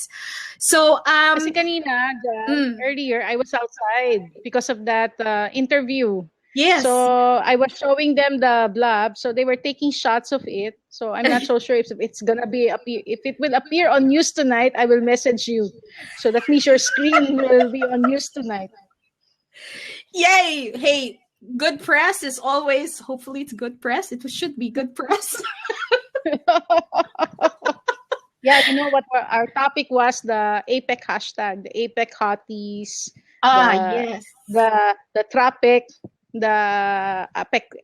Speaker 1: So,
Speaker 2: Kasi kanina, Jan,
Speaker 1: mm,
Speaker 2: earlier, I was outside because of that interview.
Speaker 1: yes.
Speaker 2: So I was showing them the blab. So they were taking shots of it. So I'm not so sure if it's gonna be if it will appear on news tonight. I will message you. So that means your screen will be on news tonight.
Speaker 1: Yay! Hey, good press is always. Hopefully, it's good press. It should be good press.
Speaker 2: Yeah, you know what our topic was, the APEC hashtag, the APEC hotties,
Speaker 1: Yes.
Speaker 2: the traffic, the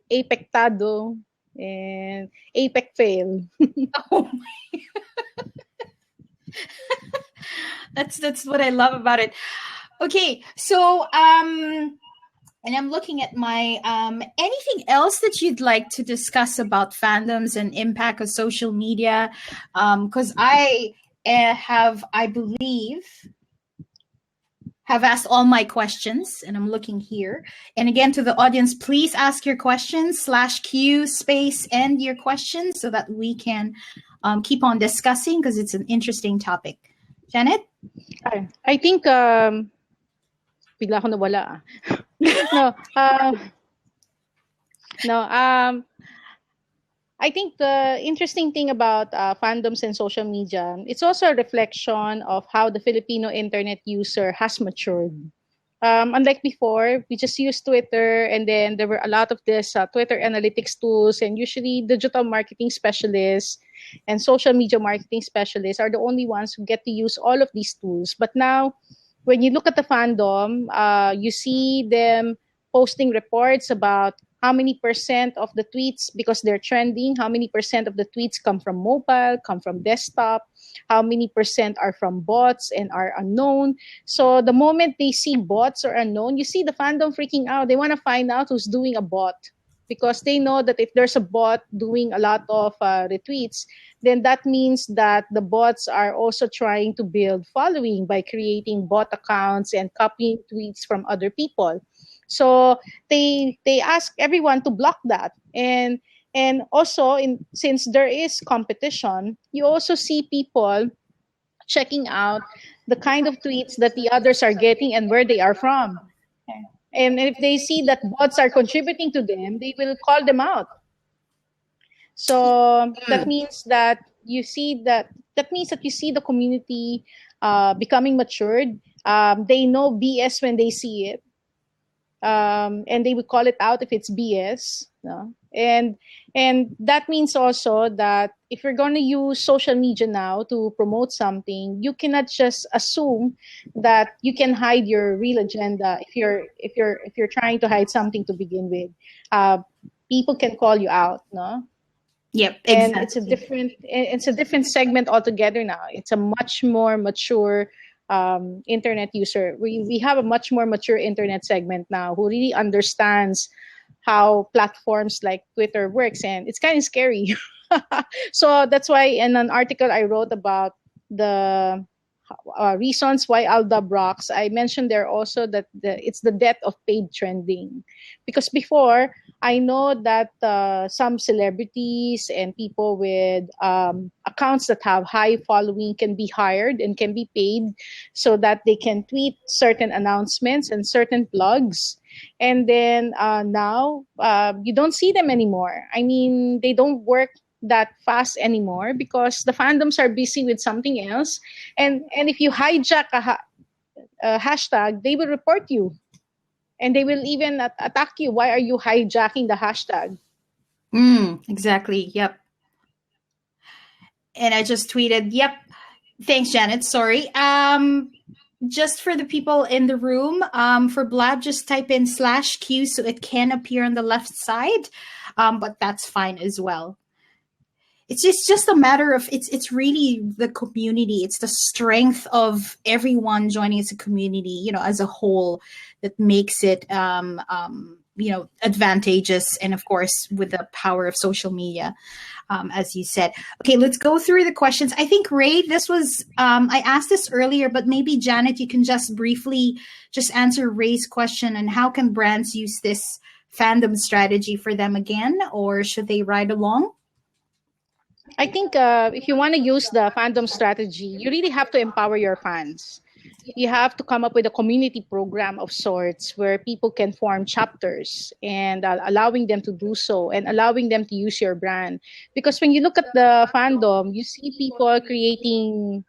Speaker 2: APEC tado, and APEC fail.
Speaker 1: Oh my. That's what I love about it. Okay, so and I'm looking at my anything else that you'd like to discuss about fandoms and impact of social media? Because I I believe, have asked all my questions, and I'm looking here. And again, to the audience, please ask your questions /Q space and your questions so that we can keep on discussing because it's an interesting topic. Janet?
Speaker 2: I think bigla ako nawala. No, I think the interesting thing about fandoms and social media, it's also a reflection of how the Filipino internet user has matured. Unlike before, we just used Twitter, and then there were a lot of this Twitter analytics tools, and usually digital marketing specialists and social media marketing specialists are the only ones who get to use all of these tools. But now, when you look at the fandom, you see them posting reports about how many percent of the tweets, because they're trending, how many percent of the tweets come from mobile, come from desktop, how many percent are from bots and are unknown. So the moment they see bots or unknown, you see the fandom freaking out. They want to find out who's doing a bot, because they know that if there's a bot doing a lot of retweets, then that means that the bots are also trying to build following by creating bot accounts and copying tweets from other people. So they ask everyone to block that. And also, since there is competition, you also see people checking out the kind of tweets that the others are getting and where they are from. And if they see that bots are contributing to them, they will call them out. So that means that you see the community becoming matured. They know BS when they see it. And they would call it out if it's BS. No? And that means also that if you're going to use social media now to promote something, you cannot just assume that you can hide your real agenda if you're trying to hide something to begin with. People can call you out, no?
Speaker 1: Yep, exactly.
Speaker 2: And it's a different segment altogether now. It's a much more mature internet user. We have a much more mature internet segment now who really understands how platforms like Twitter works, and it's kind of scary. So that's why in an article I wrote about the reasons why Aldab rocks, I mentioned there also that it's the death of paid trending. Because before, I know that some celebrities and people with accounts that have high following can be hired and can be paid so that they can tweet certain announcements and certain blogs. And then now you don't see them anymore. I mean, they don't work that fast anymore because the fandoms are busy with something else. And if you hijack a hashtag, they will report you. And they will even attack you. Why are you hijacking the hashtag?
Speaker 1: Exactly. Yep. And I just tweeted, yep. Thanks, Janet. Sorry. Just for the people in the room, for Blab, just type in /Q so it can appear on the left side. But that's fine as well. it's just a matter of it's really the community. It's the strength of everyone joining as a community, as a whole, that makes it advantageous. And of course, with the power of social media, as you said. Okay, let's go through the questions. I think, Ray, this was I asked this earlier, but maybe Janet, you can just briefly just answer Ray's question, and how can brands use this fandom strategy for them again, or should they ride along?
Speaker 2: I think if you want to use the fandom strategy, you really have to empower your fans. You have to come up with a community program of sorts where people can form chapters and allowing them to do so and allowing them to use your brand. Because when you look at the fandom, you see people creating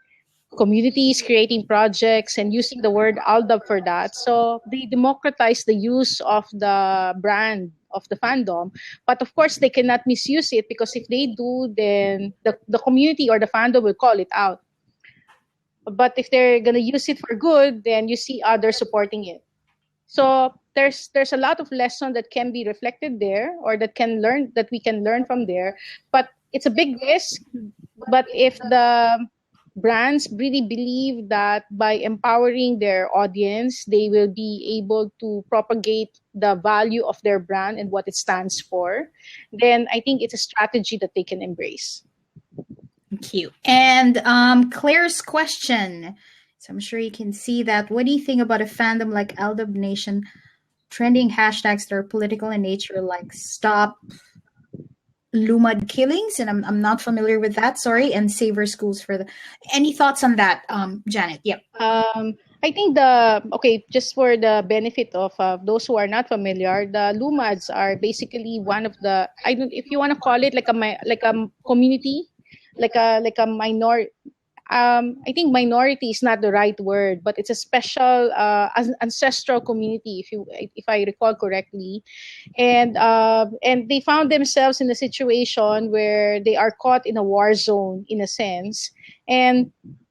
Speaker 2: communities, creating projects, and using the word Aldab for that. So they democratize the use of the brand of the fandom. But of course, they cannot misuse it, because if they do, then the community or the fandom will call it out. But if they're going to use it for good, then you see others supporting it. So there's a lot of lesson that can be reflected there, or that we can learn from there. But it's a big risk. But if the brands really believe that by empowering their audience, they will be able to propagate the value of their brand and what it stands for, then I think it's a strategy that they can embrace.
Speaker 1: Thank you. And Claire's question. So I'm sure you can see that. What do you think about a fandom like Aldab Nation trending hashtags that are political in nature, like stop Lumad killings? And I'm not familiar with that, sorry, and save our schools for the. Any thoughts on that, Janet? Yep.
Speaker 2: I think just for the benefit of those who are not familiar, the Lumads are basically one of the, I don't, if you want to call it like a community, like a minor. I think minority is not the right word, but it's a special ancestral community, if I recall correctly, and they found themselves in a situation where they are caught in a war zone, in a sense, and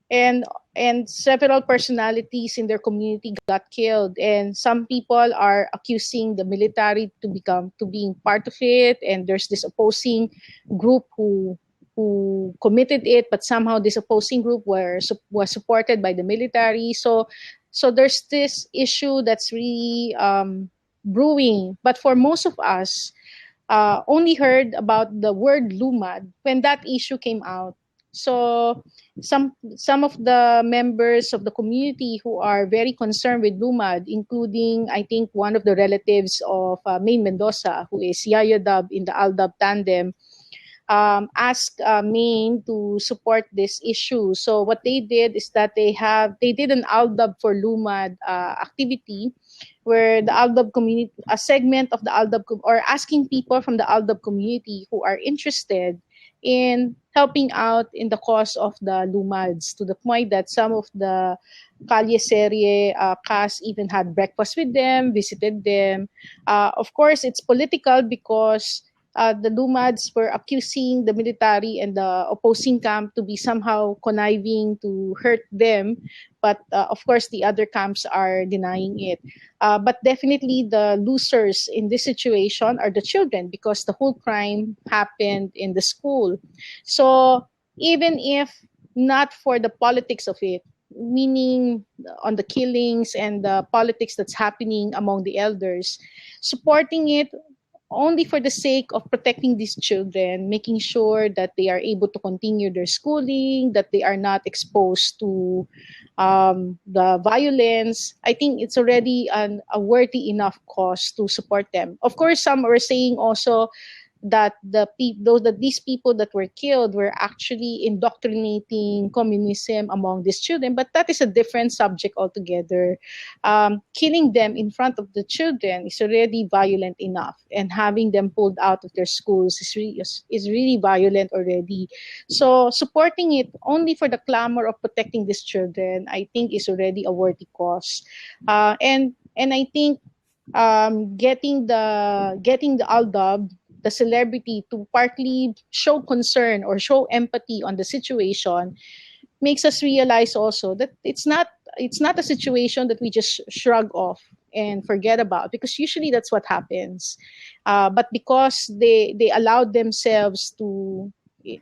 Speaker 2: and and several personalities in their community got killed, and some people are accusing the military to being part of it, and there's this opposing group who committed it, but somehow this opposing group was supported by the military. So there's this issue that's really brewing. But for most of us, only heard about the word Lumad when that issue came out. So some of the members of the community who are very concerned with Lumad, including I think one of the relatives of Maine Mendoza, who is Yaya Dub in the Aldab tandem, asked Maine to support this issue. So what they did is that they did an Aldab for Lumad activity, where the Aldab community, a segment of the Aldab, or asking people from the Aldab community who are interested in helping out in the cause of the Lumads, to the point that some of the Calle Serie cast even had breakfast with them, visited them. Of course, it's political because the Lumads were accusing the military and the opposing camp to be somehow conniving to hurt them. But of course, the other camps are denying it. But definitely the losers in this situation are the children, because the whole crime happened in the school. So even if not for the politics of it, meaning on the killings and the politics that's happening among the elders, supporting it only for the sake of protecting these children, making sure that they are able to continue their schooling, that they are not exposed to the violence, I think it's already a worthy enough cause to support them. Of course, some are saying also that these people that were killed were actually indoctrinating communism among these children, but that is a different subject altogether. Killing them in front of the children is already violent enough, and having them pulled out of their schools is really violent already. So supporting it only for the clamor of protecting these children, I think, is already a worthy cause. And I think getting the Aldab, the celebrity, to partly show concern or show empathy on the situation, makes us realize also that it's not a situation that we just shrug off and forget about, because usually that's what happens. But because they allowed themselves to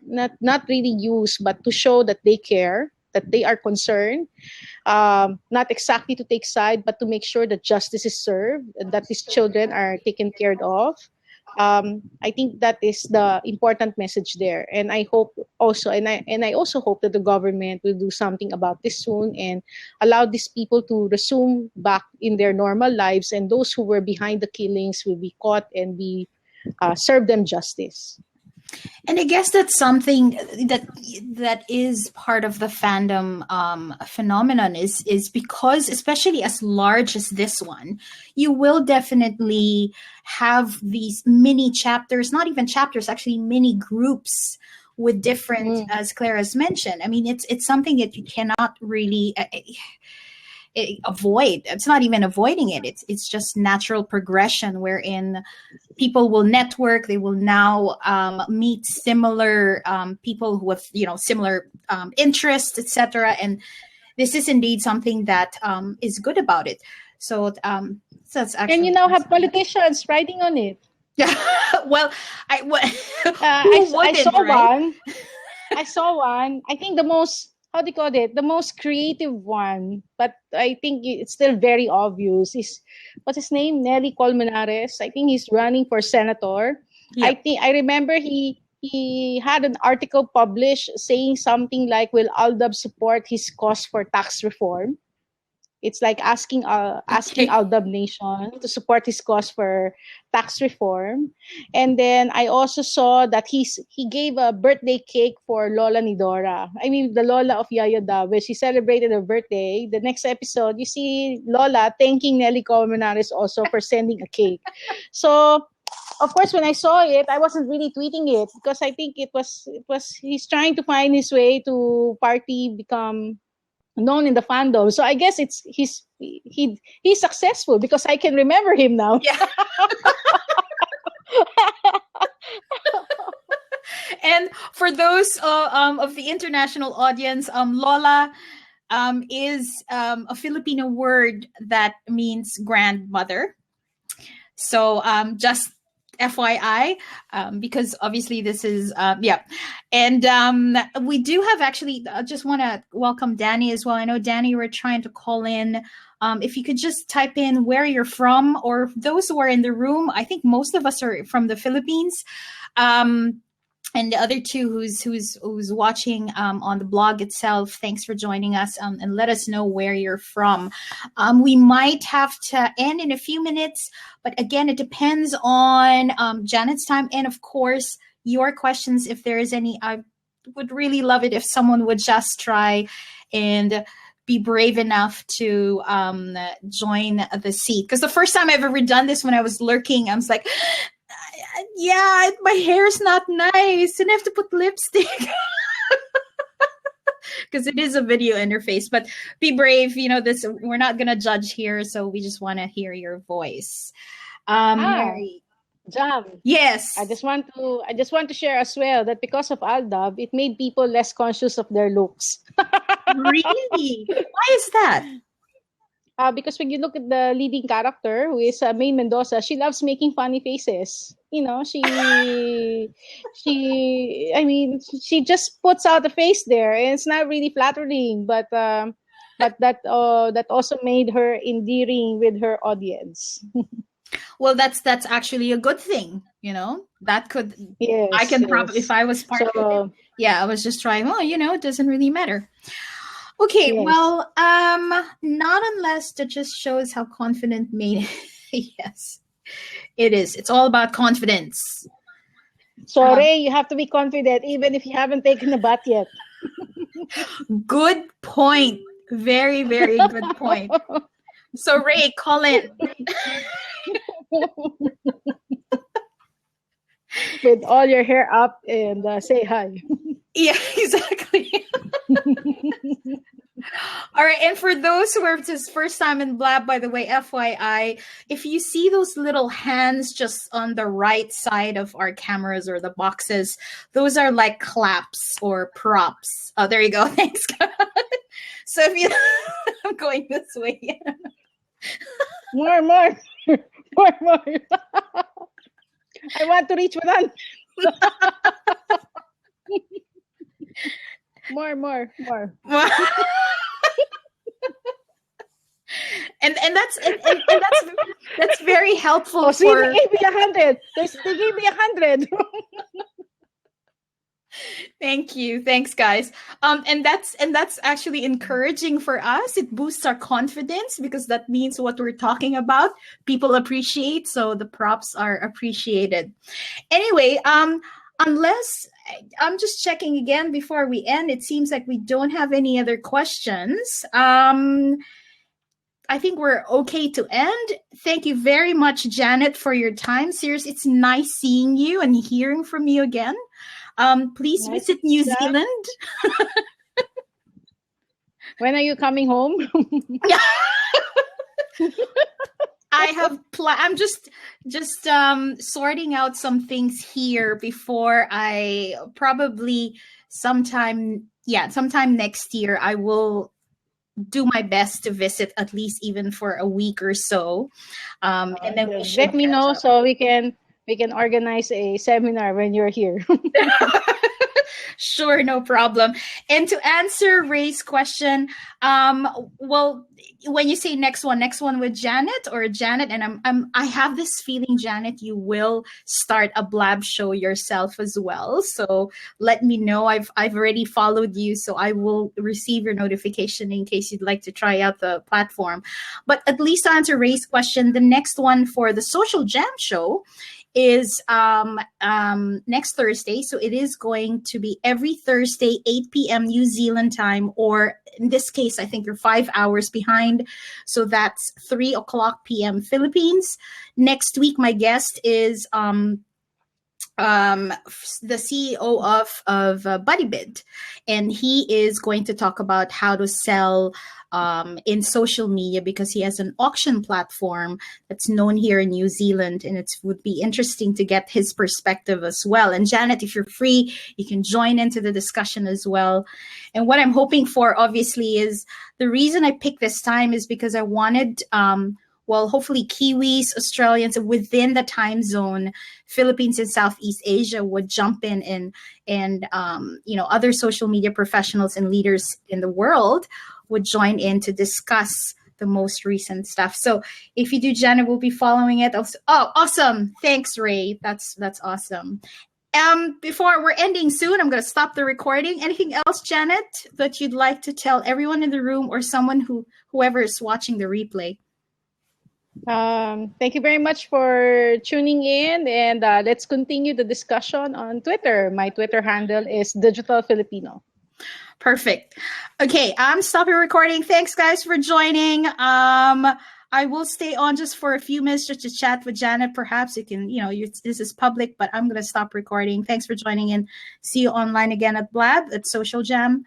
Speaker 2: not really used, but to show that they care, that they are concerned, not exactly to take side, but to make sure that justice is served, and that these children are taken care of. I think that is the important message there, and I hope also, and I also hope that the government will do something about this soon and allow these people to resume back in their normal lives, and those who were behind the killings will be caught and be serve them justice.
Speaker 1: And I guess that's something that is part of the fandom phenomenon is because, especially as large as this one, you will definitely have these mini chapters, not even chapters, actually mini groups with different, as Clara's mentioned. I mean, it's something that you cannot really avoid. It's not even avoiding it. It's just natural progression wherein people will network. They will now meet similar people who have similar interests, etc. And this is indeed something that is good about it. So that's actually.
Speaker 2: And you now have politicians writing on it.
Speaker 1: Yeah. Well,
Speaker 2: I
Speaker 1: wouldn't,
Speaker 2: saw
Speaker 1: right?
Speaker 2: one. I saw one. I think the most, how do you call it? The most creative one, but I think it's still very obvious. Is what's his name? Nelly Colmenares. I think he's running for senator.
Speaker 1: Yep.
Speaker 2: I remember he had an article published saying something like, "Will Aldab support his cause for tax reform?" It's like asking
Speaker 1: Okay.
Speaker 2: Aldab Nation to support his cause for tax reform. And then I also saw that he gave a birthday cake for Lola Nidora. I mean, the Lola of Yaya Da, where she celebrated her birthday. The next episode, you see Lola thanking Nelly Colmenares also for sending a cake. So, of course, when I saw it, I wasn't really tweeting it because I think it was he's trying to find his way to party become known in the fandom. So I guess he's successful because I can remember him now.
Speaker 1: Yeah. And for those of the international audience, Lola is a Filipino word that means grandmother. So just FYI, because obviously this is, yeah. And we do have actually, I just want to welcome Danny as well. I know, Danny, you were trying to call in. If you could just type in where you're from, or those who are in the room, I think most of us are from the Philippines. And the other two who's watching on the blog itself, thanks for joining us, and let us know where you're from. We might have to end in a few minutes, but again, it depends on Janet's time and, of course, your questions. If there is any, I would really love it if someone would just try and be brave enough to join the seat. Because the first time I've ever done this, when I was lurking, I was like, yeah, my hair's not nice and I have to put lipstick. Because it is a video interface, but be brave. This, we're not gonna judge here, so we just want to hear your voice. Mary.
Speaker 2: Jam.
Speaker 1: Yes.
Speaker 2: I just want to share as well that because of Aldab, it made people less conscious of their looks.
Speaker 1: Really? Why is that?
Speaker 2: Because when you look at the leading character, who is May Mendoza, she loves making funny faces. She just puts out a face there, and it's not really flattering, but that also made her endearing with her audience.
Speaker 1: Well, that's actually a good thing, that could,
Speaker 2: yes,
Speaker 1: I can probably, if I was part of it, yeah, I was just trying, it doesn't really matter. Okay, yes. Well, not unless that just shows how confident May. Yes, it is. It's all about confidence.
Speaker 2: So, Ray, you have to be confident even if you haven't taken a bath yet.
Speaker 1: Good point. Very, very good point. So, Ray, call in.
Speaker 2: With all your hair up and say hi.
Speaker 1: Yeah, exactly. All right, and for those who are just first time in Blab, by the way, FYI, if you see those little hands just on the right side of our cameras or the boxes, those are like claps or props. Oh, there you go. Thanks, God. So if you, I'm going this way.
Speaker 2: More. I want to reach 100. More.
Speaker 1: And that's very helpful
Speaker 2: Oh, see, they
Speaker 1: for.
Speaker 2: gave me 100. They gave me 100.
Speaker 1: Thank you. Thanks, guys. And that's actually encouraging for us. It boosts our confidence because that means what we're talking about, people appreciate. So the props are appreciated. Anyway, unless I'm just checking again before we end, it seems like we don't have any other questions. I think we're okay to end. Thank you very much, Janet, for your time. Seriously, it's nice seeing you and hearing from you again. Please
Speaker 2: Nice.
Speaker 1: visit New Zealand.
Speaker 2: When are you coming home?
Speaker 1: I have I'm just sorting out some things here before I probably sometime next year I will do my best to visit at least even for a week or so. And then we should
Speaker 2: let me know
Speaker 1: catch up.
Speaker 2: so we can organize a seminar when you're here.
Speaker 1: Sure, no problem. And to answer Ray's question, well, when you say next one with Janet or Janet, and I have this feeling, Janet, you will start a blab show yourself as well. So let me know. I've already followed you, so I will receive your notification in case you'd like to try out the platform. But at least to answer Ray's question, the next one for the SocialJam show is next Thursday. So it is going to be every Thursday, 8 p.m. New Zealand time, or in this case, I think you're 5 hours behind. So that's 3 o'clock p.m. Philippines. Next week, my guest is the CEO of BuddyBid, and he is going to talk about how to sell in social media because he has an auction platform that's known here in New Zealand, and it would be interesting to get his perspective as well. And Janet, if you're free, you can join into the discussion as well. And what I'm hoping for, obviously, is the reason I picked this time is because I wanted hopefully Kiwis, Australians within the time zone, Philippines and Southeast Asia would jump in and other social media professionals and leaders in the world would join in to discuss the most recent stuff. So if you do, Janet will be following it. Oh, awesome. Thanks, Ray. That's awesome. Before we're ending soon, I'm going to stop the recording. Anything else, Janet, that you'd like to tell everyone in the room or whoever is watching the replay?
Speaker 2: Thank you very much for tuning in, and let's continue the discussion on Twitter. My Twitter handle is Digital Filipino.
Speaker 1: Perfect. Okay, I'm stopping recording. Thanks, guys, for joining. I will stay on just for a few minutes just to chat with Janet. Perhaps you can, this is public, but I'm going to stop recording. Thanks for joining in. See you online again at Blab, at SocialJam.